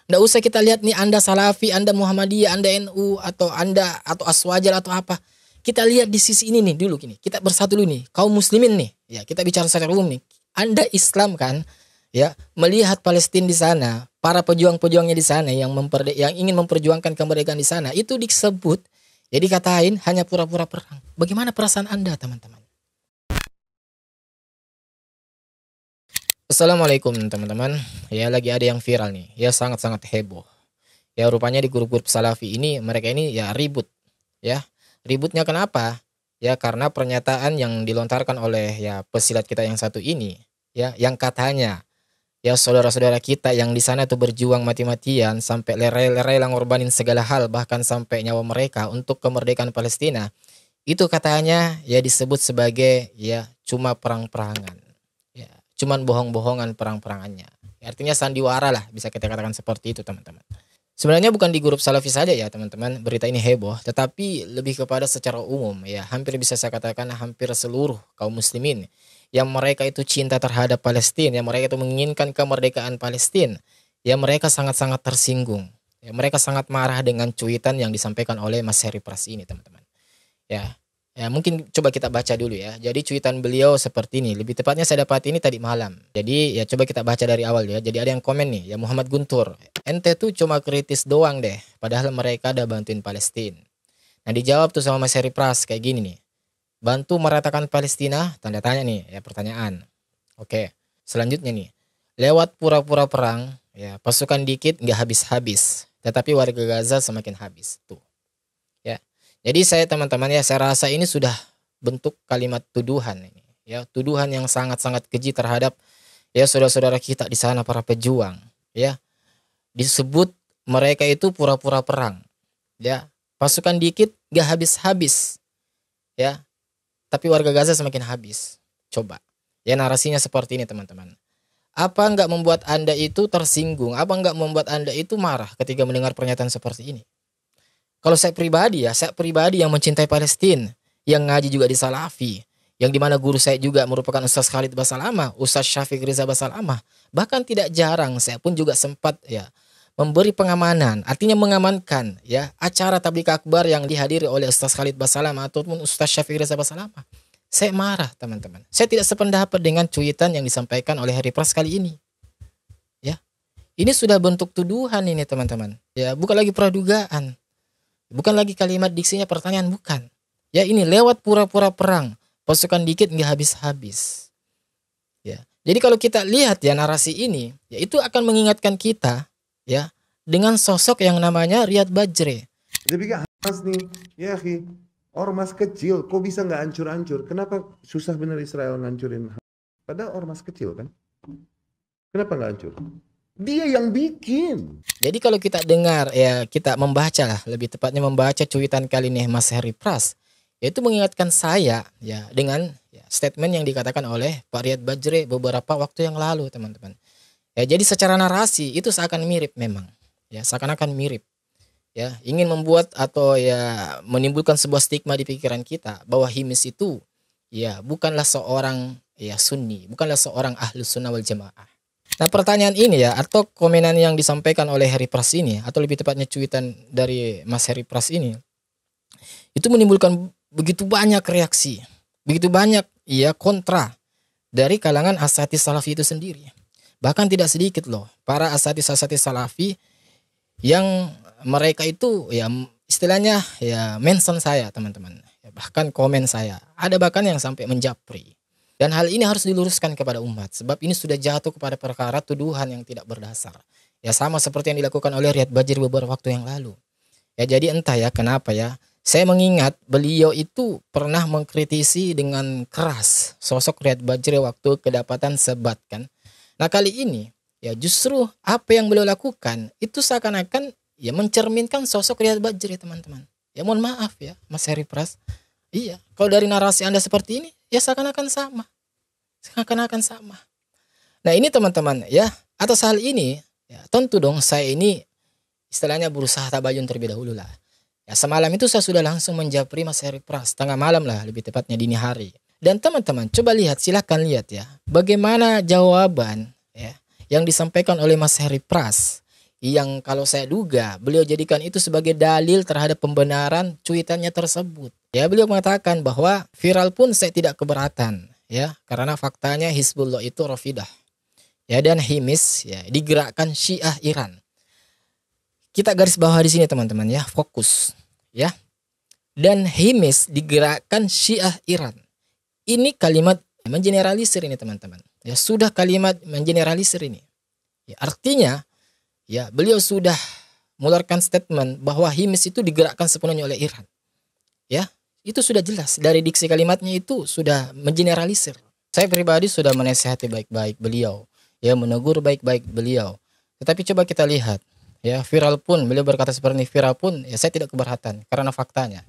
Nggak usah kita lihat nih Anda Salafi, Anda Muhammadiyah, Anda NU, atau Aswajar atau apa. Kita lihat di sisi ini nih dulu gini. Kita bersatu dulu nih, kaum muslimin nih. Ya, kita bicara secara umum nih. Anda Islam kan? Ya, melihat Palestina di sana, para pejuang-pejuangnya di sana yang ingin memperjuangkan kemerdekaan di sana, itu disebut, ya dikatain hanya pura-pura perang. Bagaimana perasaan Anda, teman-teman? Assalamualaikum teman-teman. Ya lagi ada yang viral nih. Ya sangat-sangat heboh. Ya rupanya di grup-grup Salafi ini mereka ini ya ribut. Ya. Ributnya kenapa? Ya karena pernyataan yang dilontarkan oleh ya pesilat kita yang satu ini, ya yang katanya ya saudara-saudara kita yang di sana tuh berjuang mati-matian sampai rela ngorbanin segala hal bahkan sampai nyawa mereka untuk kemerdekaan Palestina. Itu katanya ya disebut sebagai ya cuma perang-perangan. Ya, cuman bohong-bohongan perang-perangannya. Ya, artinya sandiwara lah bisa kita katakan seperti itu teman-teman. Sebenarnya bukan di grup Salafi saja ya teman-teman berita ini heboh, tetapi lebih kepada secara umum ya hampir bisa saya katakan hampir seluruh kaum muslimin yang mereka itu cinta terhadap Palestina, yang mereka itu menginginkan kemerdekaan Palestina, ya mereka sangat-sangat tersinggung. Ya, mereka sangat marah dengan cuitan yang disampaikan oleh Mas Heri Pras ini teman-teman. Ya, ya mungkin coba kita baca dulu ya. Jadi cuitan beliau seperti ini. Lebih tepatnya saya dapat ini tadi malam. Jadi ya coba kita baca dari awal ya. Jadi ada yang komen nih, ya Muhammad Guntur. Ente tuh cuma kritis doang deh. Padahal mereka ada bantuin Palestina. Nah dijawab tuh sama Mas Heri Pras kayak gini nih. Bantu meratakan Palestina? Tanda tanya nih ya pertanyaan. Oke. Selanjutnya nih. Lewat pura-pura perang, ya pasukan dikit nggak habis-habis. Tetapi warga Gaza semakin habis. Tuh. Ya. Jadi saya teman-teman ya saya rasa ini sudah bentuk kalimat tuduhan ini ya, tuduhan yang sangat-sangat keji terhadap ya saudara-saudara kita di sana para pejuang ya. Disebut mereka itu pura-pura perang. Ya, pasukan dikit gak habis-habis. Ya. Tapi warga Gaza semakin habis. Coba. Ya narasinya seperti ini teman-teman. Apa enggak membuat Anda itu tersinggung? Apa enggak membuat Anda itu marah ketika mendengar pernyataan seperti ini? Kalau saya pribadi yang mencintai Palestina, yang ngaji juga di Salafi, yang dimana guru saya juga merupakan Ustaz Khalid Basalamah, Ustaz Syafiq Riza Basalamah, bahkan tidak jarang saya pun juga sempat ya memberi pengamanan, artinya mengamankan ya acara tabligh akbar yang dihadiri oleh Ustaz Khalid Basalamah ataupun Ustaz Syafiq Riza Basalamah. Saya marah teman-teman. Saya tidak sependapat dengan cuitan yang disampaikan oleh Heri Pras kali ini. Ya, ini sudah bentuk tuduhan ini teman-teman. Ya, bukan lagi pradugaan. Bukan lagi kalimat diksinya pertanyaan, bukan. Ya ini lewat pura-pura perang. Pasukan dikit nggak habis-habis. Ya. Jadi kalau kita lihat ya narasi ini, ya itu akan mengingatkan kita ya dengan sosok yang namanya Riyad Bajre. Dia pikir Hamas nih, ya akhi, ormas kecil, kok bisa nggak hancur-hancur? Kenapa susah bener Israel ngancurin Hamas? Padahal ormas kecil kan? Kenapa nggak hancur? Dia yang bikin. Jadi kalau kita dengar ya kita membaca lah, lebih tepatnya membaca cuitan kali ini Mas Heri Pras, yaitu mengingatkan saya ya dengan ya, statement yang dikatakan oleh Pak Riyad Bajre beberapa waktu yang lalu teman-teman. Ya jadi secara narasi itu seakan mirip memang, ya seakan-akan mirip, ya ingin membuat atau ya menimbulkan sebuah stigma di pikiran kita bahwa Himis itu ya bukanlah seorang ya Sunni, bukanlah seorang Ahlus Sunnah wal Jamaah. Nah pertanyaan ini ya atau komenan yang disampaikan oleh Heri Pras ini atau lebih tepatnya cuitan dari Mas Heri Pras ini itu menimbulkan begitu banyak reaksi, begitu banyak ya kontra dari kalangan asatidz Salafi itu sendiri. Bahkan tidak sedikit loh para asatidz Salafi yang mereka itu ya istilahnya ya mention saya teman-teman, ya, bahkan komen saya, ada bahkan yang sampai menjapri. Dan hal ini harus diluruskan kepada umat sebab ini sudah jatuh kepada perkara tuduhan yang tidak berdasar. Ya sama seperti yang dilakukan oleh Riyad Bajre beberapa waktu yang lalu. Ya jadi entah ya kenapa ya. Saya mengingat beliau itu pernah mengkritisi dengan keras sosok Riyad Bajre waktu kedapatan sebat kan. Nah kali ini ya justru apa yang beliau lakukan itu seakan-akan ya mencerminkan sosok Riyad Bajre teman-teman. Ya mohon maaf ya Mas Heri Pras. Iya, kalau dari narasi Anda seperti ini, ya seakan-akan sama. Seakan-akan sama. Nah ini teman-teman ya, atas hal ini, ya tentu dong saya ini istilahnya berusaha tabayun terlebih dahulu lah. Ya semalam itu saya sudah langsung menjapri Mas Heri Pras, tengah malam lah lebih tepatnya dini hari. Dan teman-teman coba lihat, silahkan lihat ya, bagaimana jawaban ya yang disampaikan oleh Mas Heri Pras. yang kalau saya duga beliau jadikan itu sebagai dalil terhadap pembenaran cuitannya tersebut. Ya, beliau mengatakan bahwa viral pun saya tidak keberatan, ya, karena faktanya Hizbullah itu Rafidah. Ya, dan Himis ya digerakkan Syiah Iran. Kita garis bawah di sini teman-teman ya, fokus ya. Dan Himis digerakkan Syiah Iran. Ini kalimat mengeneralisir ini teman-teman. Ya, sudah kalimat mengeneralisir ini. Ya, artinya ya beliau sudah mengeluarkan statement bahwa Himis itu digerakkan sepenuhnya oleh Iran. Ya, itu sudah jelas dari diksi kalimatnya itu sudah mengeneralisir. Saya pribadi sudah menasihati baik-baik beliau, ya, menegur baik-baik beliau. Tetapi coba kita lihat, ya, viral pun beliau berkata seperti ini, viral pun ya saya tidak keberatan karena faktanya.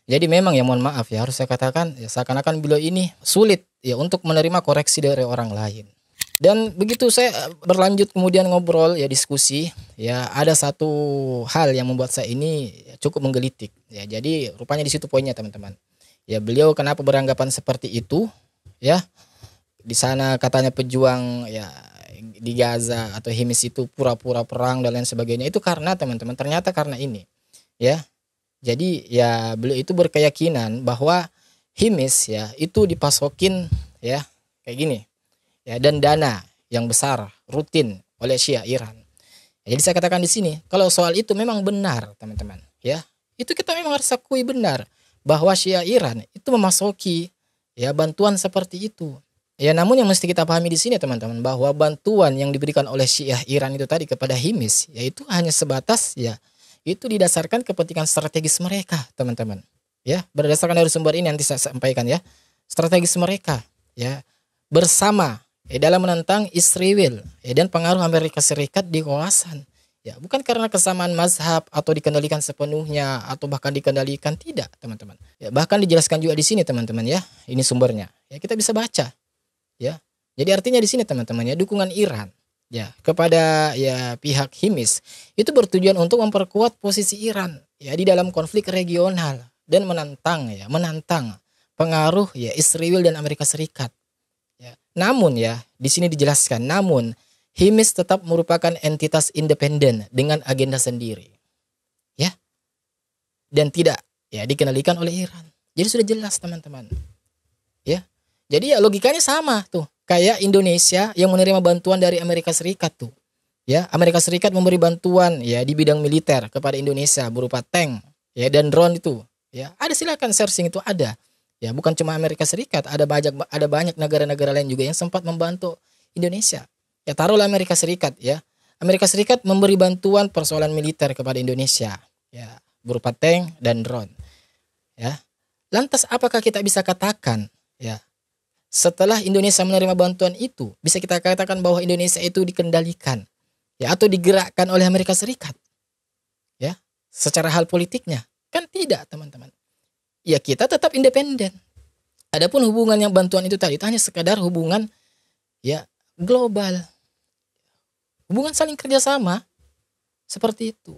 Jadi memang ya mohon maaf ya harus saya katakan ya seakan-akan beliau ini sulit ya untuk menerima koreksi dari orang lain. Dan begitu saya berlanjut kemudian ngobrol ya diskusi ya ada satu hal yang membuat saya ini cukup menggelitik ya. Jadi rupanya di situ poinnya teman-teman. Ya beliau kenapa beranggapan seperti itu ya. Di sana katanya pejuang ya di Gaza atau Himis itu pura-pura perang dan lain sebagainya itu karena teman-teman ternyata karena ini ya. Jadi ya beliau itu berkeyakinan bahwa Himis ya itu dipasokin ya kayak gini ya dan dana yang besar rutin oleh Syiah Iran. Ya, jadi saya katakan di sini kalau soal itu memang benar teman-teman ya itu kita memang harus akui benar bahwa Syiah Iran itu memasuki ya bantuan seperti itu. Ya namun yang mesti kita pahami di sini teman-teman bahwa bantuan yang diberikan oleh Syiah Iran itu tadi kepada Himis yaitu hanya sebatas ya itu didasarkan kepentingan strategis mereka teman-teman ya berdasarkan dari sumber ini nanti saya sampaikan ya strategis mereka ya bersama ya dalam menentang Israel ya, dan pengaruh Amerika Serikat di kawasan ya bukan karena kesamaan mazhab atau dikendalikan sepenuhnya atau bahkan dikendalikan tidak teman-teman ya bahkan dijelaskan juga di sini teman-teman ya ini sumbernya ya kita bisa baca ya jadi artinya di sini teman-teman ya dukungan Iran ya kepada ya pihak Himis itu bertujuan untuk memperkuat posisi Iran ya di dalam konflik regional dan menantang pengaruh ya Israel dan Amerika Serikat ya. Namun ya di sini dijelaskan namun Himis tetap merupakan entitas independen dengan agenda sendiri ya dan tidak ya dikendalikan oleh Iran. Jadi sudah jelas teman-teman ya. Jadi ya logikanya sama tuh kayak Indonesia yang menerima bantuan dari Amerika Serikat tuh. Ya, Amerika Serikat memberi bantuan ya di bidang militer kepada Indonesia berupa tank ya dan drone itu. Ya, ada silakan searching itu ada. Ya, bukan cuma Amerika Serikat, ada banyak negara-negara lain juga yang sempat membantu Indonesia. Ya, taruhlah Amerika Serikat ya. Amerika Serikat memberi bantuan persoalan militer kepada Indonesia ya berupa tank dan drone. Ya. Lantas apakah kita bisa katakan ya setelah Indonesia menerima bantuan itu, bisa kita katakan bahwa Indonesia itu dikendalikan ya atau digerakkan oleh Amerika Serikat. Ya, secara hal politiknya kan tidak, teman-teman. Ya kita tetap independen. Adapun hubungan yang bantuan itu tadi itu hanya sekadar hubungan ya global. Hubungan saling kerjasama seperti itu.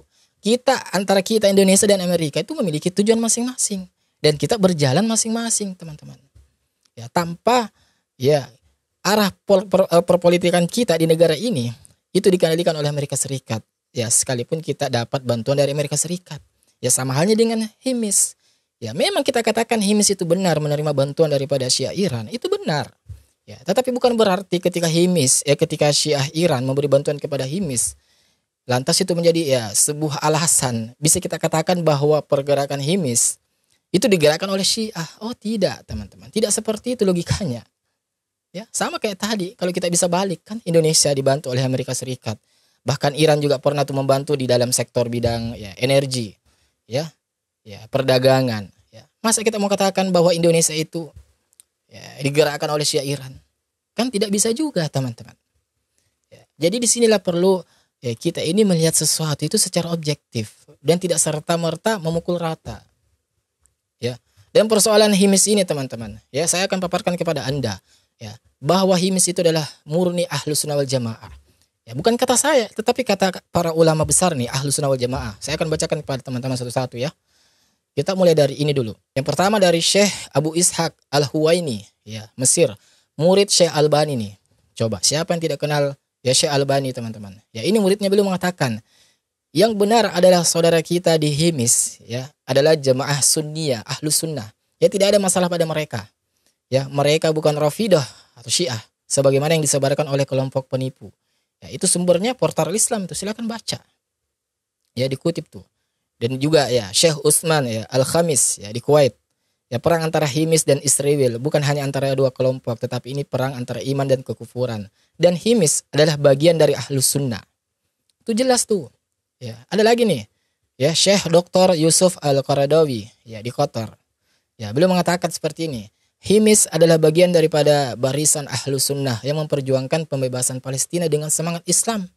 Antara kita Indonesia dan Amerika itu memiliki tujuan masing-masing dan kita berjalan masing-masing, teman-teman. Ya tanpa ya arah perpolitikan kita di negara ini itu dikendalikan oleh Amerika Serikat ya sekalipun kita dapat bantuan dari Amerika Serikat ya sama halnya dengan Himis ya memang kita katakan Himis itu benar menerima bantuan daripada Syiah Iran itu benar ya tetapi bukan berarti ketika ketika Syiah Iran memberi bantuan kepada Himis lantas itu menjadi ya sebuah alasan bisa kita katakan bahwa pergerakan Himis itu digerakkan oleh Syiah. Oh tidak teman-teman, tidak seperti itu logikanya. Ya sama kayak tadi, kalau kita bisa balik kan Indonesia dibantu oleh Amerika Serikat, bahkan Iran juga pernah tuh membantu di dalam sektor bidang ya energi, ya perdagangan. Ya. Masa kita mau katakan bahwa Indonesia itu ya, digerakkan oleh Syiah Iran? Kan tidak bisa juga teman-teman. Ya, jadi disinilah perlu ya, kita ini melihat sesuatu itu secara objektif dan tidak serta-merta memukul rata. Ya, dan persoalan Himis ini teman-teman, ya saya akan paparkan kepada Anda, ya bahwa Himis itu adalah murni Ahlus Sunnah wal Jamaah. Ya bukan kata saya, tetapi kata para ulama besar nih Ahlus Sunnah wal Jamaah. Saya akan bacakan kepada teman-teman satu-satu ya. Kita mulai dari ini dulu. Yang pertama dari Syekh Abu Ishaq Al-Huwaini, ya Mesir, murid Syekh Albani nih. Coba siapa yang tidak kenal ya Syekh Albani teman-teman? Ya ini muridnya beliau mengatakan, Yang benar adalah saudara kita di Himis, ya, adalah jemaah Sunniyah, Ahlus Sunnah. Ya, tidak ada masalah pada mereka. Ya, mereka bukan Rafidah atau Syiah sebagaimana yang disebarkan oleh kelompok penipu. Ya, itu sumbernya portal Islam itu, silakan baca. Ya, dikutip tuh. Dan juga ya Syekh Utsman ya Al-Khamis ya di Kuwait. Ya, perang antara Himis dan Israel bukan hanya antara dua kelompok, tetapi ini perang antara iman dan kekufuran. Dan Himis adalah bagian dari Ahlus Sunnah. Itu jelas tuh. Ya, ada lagi nih. Ya, Syekh Dr. Yusuf Al-Qaradawi ya di Qatar. Ya, beliau mengatakan seperti ini. Himis adalah bagian daripada barisan Ahlus Sunnah yang memperjuangkan pembebasan Palestina dengan semangat Islam.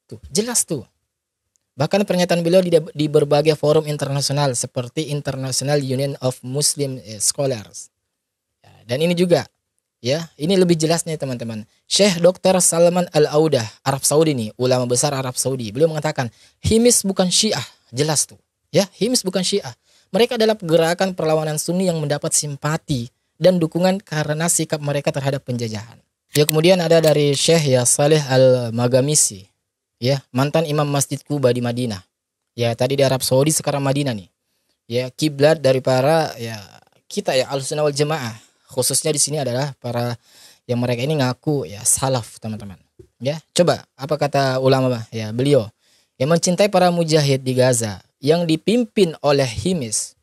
Tuh, jelas tuh. Bahkan pernyataan beliau di berbagai forum internasional seperti International Union of Muslim Scholars. Ya, dan ini juga, ya, ini lebih jelasnya teman-teman. Syekh Dr. Salman Al-Audah, Arab Saudi nih, ulama besar Arab Saudi. Beliau mengatakan, Himis bukan Syiah, jelas tuh. Ya, Himis bukan Syiah. Mereka adalah gerakan perlawanan Sunni yang mendapat simpati dan dukungan karena sikap mereka terhadap penjajahan. Ya, kemudian ada dari Syekh ya Saleh Al-Magamisi. Ya, mantan imam Masjid Kuba di Madinah. Ya, tadi di Arab Saudi, sekarang Madinah nih. Ya, kiblat dari para ya kita ya Ahlussunnah wal Jamaah. Khususnya di sini adalah para yang mereka ini ngaku ya salaf, teman-teman. Ya, coba apa kata ulama ya beliau yang mencintai para mujahid di Gaza yang dipimpin oleh Himis.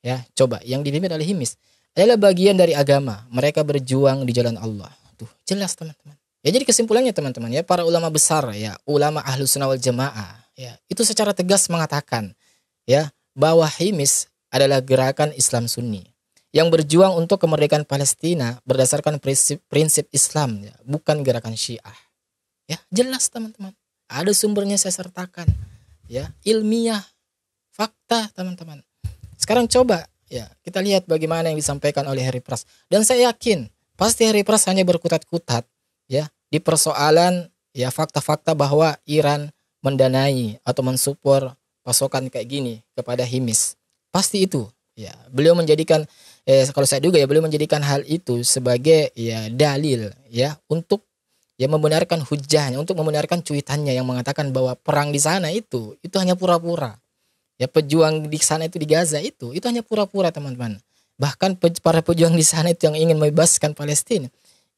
Ya, coba yang dipimpin oleh Himis adalah bagian dari agama. Mereka berjuang di jalan Allah. Tuh, jelas teman-teman. Ya, jadi kesimpulannya teman-teman ya, para ulama besar ya, ulama Ahlussunnah wal Jamaah ya, itu secara tegas mengatakan ya bahwa Himis adalah gerakan Islam Sunni yang berjuang untuk kemerdekaan Palestina berdasarkan prinsip Islam ya, bukan gerakan Syiah. Ya, jelas teman-teman. Ada sumbernya saya sertakan. Ya, ilmiah, fakta teman-teman. Sekarang coba ya, kita lihat bagaimana yang disampaikan oleh Harry Pras. Dan saya yakin pasti Harry Pras hanya berkutat-kutat ya di persoalan ya fakta-fakta bahwa Iran mendanai atau mensupport pasokan kayak gini kepada Himis. Pasti itu ya. Beliau menjadikan kalau saya duga ya beliau menjadikan hal itu sebagai ya dalil ya untuk ya membenarkan hujahnya, untuk membenarkan cuitannya yang mengatakan bahwa perang di sana itu hanya pura-pura. Ya, pejuang di sana itu di Gaza itu hanya pura-pura, teman-teman. Bahkan para pejuang di sana itu yang ingin membebaskan Palestina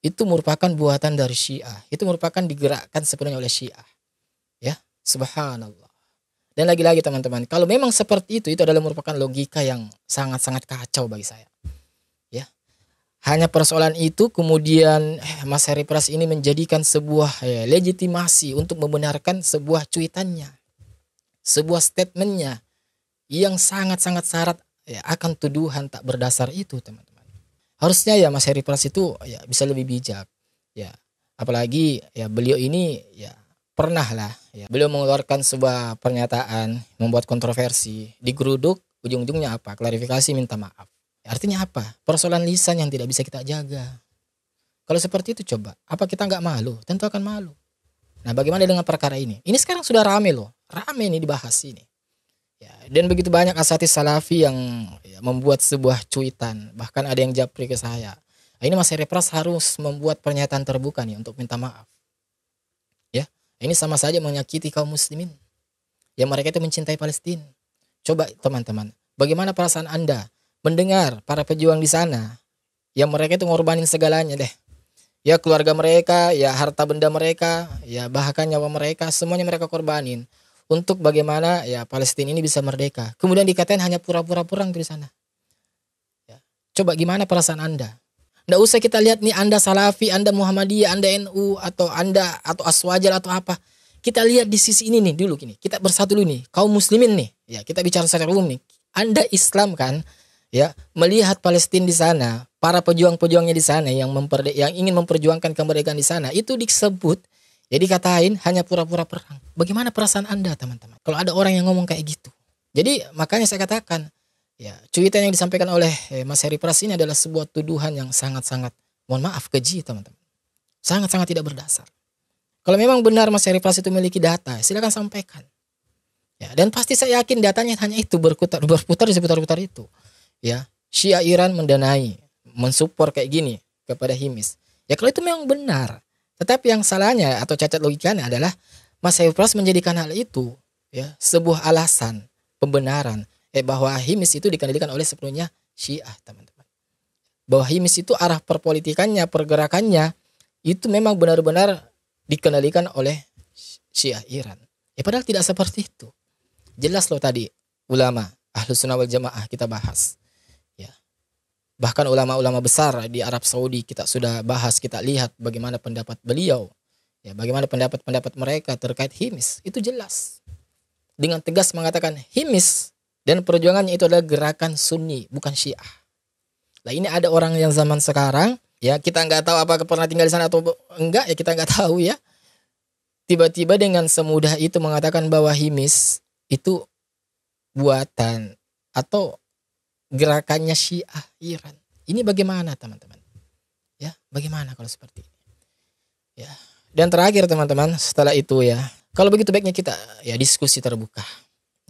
itu merupakan buatan dari Syiah. Itu merupakan digerakkan sepenuhnya oleh Syiah. Ya, subhanallah. Dan lagi-lagi teman-teman, kalau memang seperti itu adalah merupakan logika yang sangat-sangat kacau bagi saya. Ya. Hanya persoalan itu kemudian Mas Harry Pras ini menjadikan sebuah legitimasi untuk membenarkan sebuah cuitannya. Sebuah statementnya yang sangat-sangat syarat ya, akan tuduhan tak berdasar itu, teman-teman. Harusnya ya Mas Harry Pras itu ya bisa lebih bijak ya, apalagi ya beliau ini ya pernah lah ya beliau mengeluarkan sebuah pernyataan membuat kontroversi, digeruduk, ujung-ujungnya apa? Klarifikasi, minta maaf. Ya, artinya apa? Persoalan lisan yang tidak bisa kita jaga. Kalau seperti itu coba, apa kita nggak malu? Tentu akan malu. Nah, bagaimana dengan perkara ini? Ini sekarang sudah rame loh, rame ini dibahas ini. Ya, dan begitu banyak asatidz salafi yang ya, membuat sebuah cuitan, bahkan ada yang japri ke saya. Nah, ini Mas Harry Pras harus membuat pernyataan terbuka nih untuk minta maaf. Ya, ini sama saja menyakiti kaum muslimin. Yang mereka itu mencintai Palestina. Coba teman-teman, bagaimana perasaan Anda mendengar para pejuang di sana yang mereka itu ngorbanin segalanya deh. Ya, keluarga mereka, ya harta benda mereka, ya bahkan nyawa mereka, semuanya mereka korbanin untuk bagaimana ya Palestina ini bisa merdeka. Kemudian dikatain hanya pura-pura perang di sana. Ya. Coba gimana perasaan Anda? Nggak usah kita lihat nih Anda Salafi, Anda Muhammadiyah, Anda NU atau Anda atau Aswajar atau apa. Kita lihat di sisi ini nih dulu gini. Kita bersatu dulu nih, kaum muslimin nih. Ya, kita bicara secara umum nih. Anda Islam kan? Ya, melihat Palestina di sana, para pejuang-pejuangnya di sana yang ingin memperjuangkan kemerdekaan di sana, itu disebut ya dikatain hanya pura-pura perang. Bagaimana perasaan Anda, teman-teman? Kalau ada orang yang ngomong kayak gitu. Jadi makanya saya katakan, ya cuitan yang disampaikan oleh Mas Harry Pras ini adalah sebuah tuduhan yang sangat-sangat, mohon maaf, keji, teman-teman. Sangat-sangat tidak berdasar. Kalau memang benar Mas Harry Pras itu memiliki data, silakan sampaikan. Ya, dan pasti saya yakin datanya hanya itu, berputar di seputar-putar itu. Ya, Syiah Iran mendanai, mensupport kayak gini kepada Himis. Ya kalau itu memang benar. Tetapi yang salahnya atau cacat logikanya adalah Mas Harry Pras menjadikan hal itu ya sebuah alasan pembenaran bahwa HIMIS itu dikendalikan oleh sepenuhnya Syiah, teman-teman. Bahwa HIMIS itu arah perpolitikannya, pergerakannya itu memang benar-benar dikendalikan oleh Syiah Iran. Padahal tidak seperti itu. Jelas loh tadi ulama Ahlus Sunnah wal Jamaah kita bahas. Ya. Bahkan ulama-ulama besar di Arab Saudi kita sudah bahas, kita lihat bagaimana pendapat beliau. Ya, bagaimana pendapat-pendapat mereka terkait HIMIS. Itu jelas. Dengan tegas mengatakan HIMIS dan perjuangannya itu adalah gerakan Sunni, bukan Syiah. Nah, ini ada orang yang zaman sekarang, ya kita nggak tahu apakah pernah tinggal di sana atau enggak, ya kita nggak tahu ya. Tiba-tiba dengan semudah itu mengatakan bahwa HIMIS itu buatan atau gerakannya Syiah Iran. Ini bagaimana, teman-teman? Ya, bagaimana kalau seperti ini? Ya. Dan terakhir, teman-teman, setelah itu ya, kalau begitu baiknya kita ya diskusi terbuka.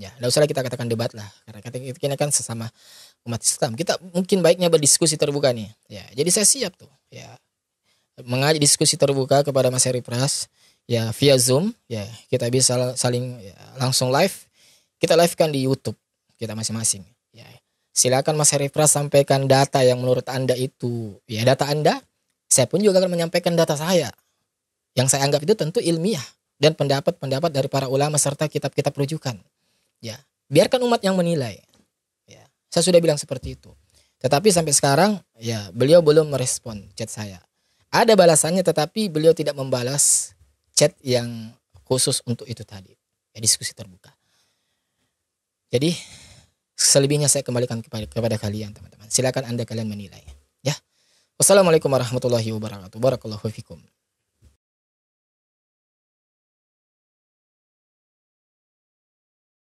Ya, enggak usah kita katakan debat lah, karena kita kan sesama umat Islam. Kita mungkin baiknya berdiskusi terbuka nih. Ya, jadi saya siap tuh. Ya, mengajak diskusi terbuka kepada Mas Heri Pras. Ya, via Zoom. Ya, kita bisa saling ya, langsung live. Kita live-kan di YouTube kita masing-masing. Ya, silakan Mas Heri Pras sampaikan data yang menurut Anda itu, ya data Anda. Saya pun juga akan menyampaikan data saya. Yang saya anggap itu tentu ilmiah dan pendapat-pendapat dari para ulama serta kitab-kitab rujukan. Ya, biarkan umat yang menilai. Ya, saya sudah bilang seperti itu. Tetapi sampai sekarang ya beliau belum merespon chat saya. Ada balasannya tetapi beliau tidak membalas chat yang khusus untuk itu tadi. Ya, diskusi terbuka. Jadi selebihnya saya kembalikan kepada kalian, teman-teman. Silakan Anda kalian menilai. Ya. Wassalamualaikum warahmatullahi wabarakatuh. Barakallahu fikum.